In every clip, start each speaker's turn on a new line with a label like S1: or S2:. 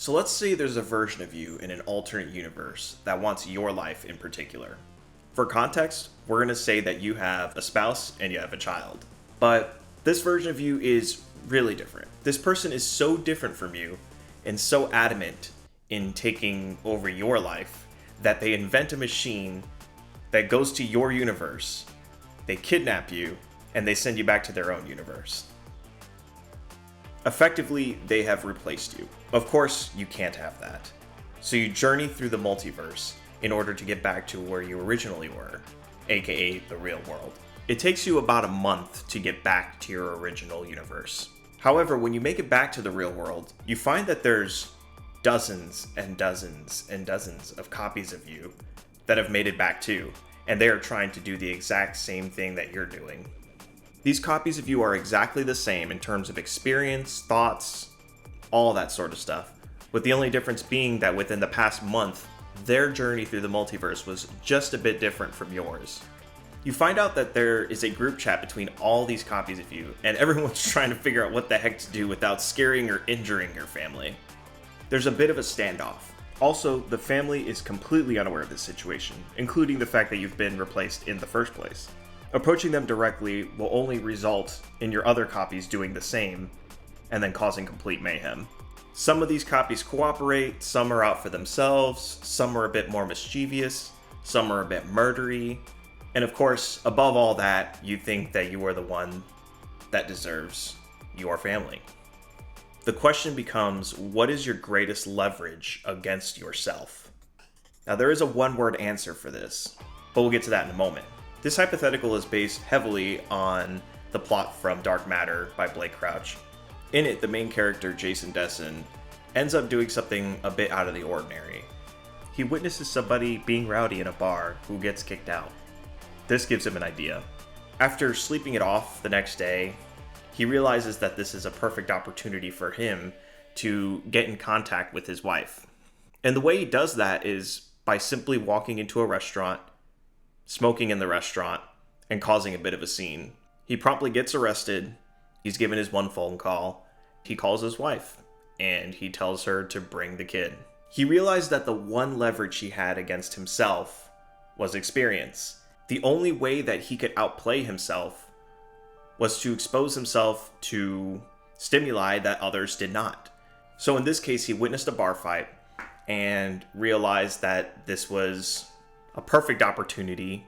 S1: So let's say there's a version of you in an alternate universe that wants your life in particular. For context, we're going to say that you have a spouse and you have a child. But this version of you is really different. This person is so different from you and so adamant in taking over your life that they invent a machine that goes to your universe, they kidnap you, and they send you back to their own universe. Effectively, they have replaced you. Of course, you can't have that. So you journey through the multiverse in order to get back to where you originally were, aka the real world. It takes you about a month to get back to your original universe. However, when you make it back to the real world, you find that there's dozens and dozens and dozens of copies of you that have made it back too, and they are trying to do the exact same thing that you're doing. These copies of you are exactly the same in terms of experience, thoughts, all that sort of stuff, with the only difference being that within the past month, their journey through the multiverse was just a bit different from yours. You find out that there is a group chat between all these copies of you, and everyone's trying to figure out what the heck to do without scaring or injuring your family. There's a bit of a standoff. Also, the family is completely unaware of this situation, including the fact that you've been replaced in the first place. Approaching them directly will only result in your other copies doing the same, and then causing complete mayhem. Some of these copies cooperate, some are out for themselves, some are a bit more mischievous, some are a bit murdery, and of course, above all that, you think that you are the one that deserves your family. The question becomes, what is your greatest leverage against yourself? Now, there is a one-word answer for this, but we'll get to that in a moment. This hypothetical is based heavily on the plot from Dark Matter by Blake Crouch. In it, the main character, Jason Dessen, ends up doing something a bit out of the ordinary. He witnesses somebody being rowdy in a bar who gets kicked out. This gives him an idea. After sleeping it off the next day, he realizes that this is a perfect opportunity for him to get in contact with his wife. And the way he does that is by simply walking into a restaurant, smoking in the restaurant, and causing a bit of a scene. He promptly gets arrested. He's given his one phone call. He calls his wife, and he tells her to bring the kid. He realized that the one leverage he had against himself was experience. The only way that he could outplay himself was to expose himself to stimuli that others did not. So in this case, he witnessed a bar fight and realized that this was a perfect opportunity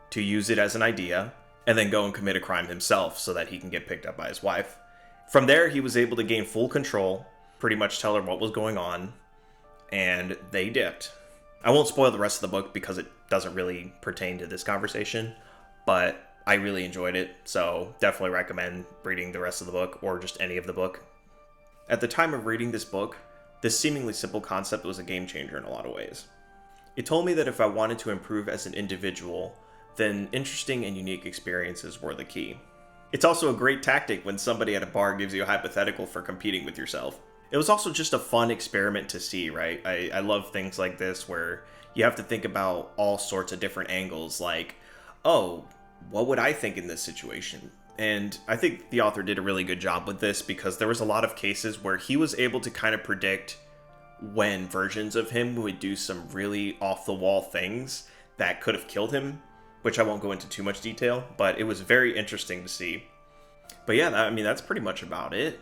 S1: to use it as an idea and then go and commit a crime himself so that he can get picked up by his wife. From there, he was able to gain full control, pretty much tell her what was going on, and they dipped. I won't spoil the rest of the book because it doesn't really pertain to this conversation, but I really enjoyed it, so definitely recommend reading the rest of the book or just any of the book. At the time of reading this book, this seemingly simple concept was a game changer in a lot of ways. It told me that if I wanted to improve as an individual, then interesting and unique experiences were the key. It's also a great tactic when somebody at a bar gives you a hypothetical for competing with yourself. It was also just a fun experiment to see, right? I love things like this where you have to think about all sorts of different angles, like, oh, what would I think in this situation? And I think the author did a really good job with this because there was a lot of cases where he was able to kind of predict when versions of him would do some really off-the-wall things that could have killed him, which I won't go into too much detail, but it was very interesting to see. But yeah, I mean, that's pretty much about it.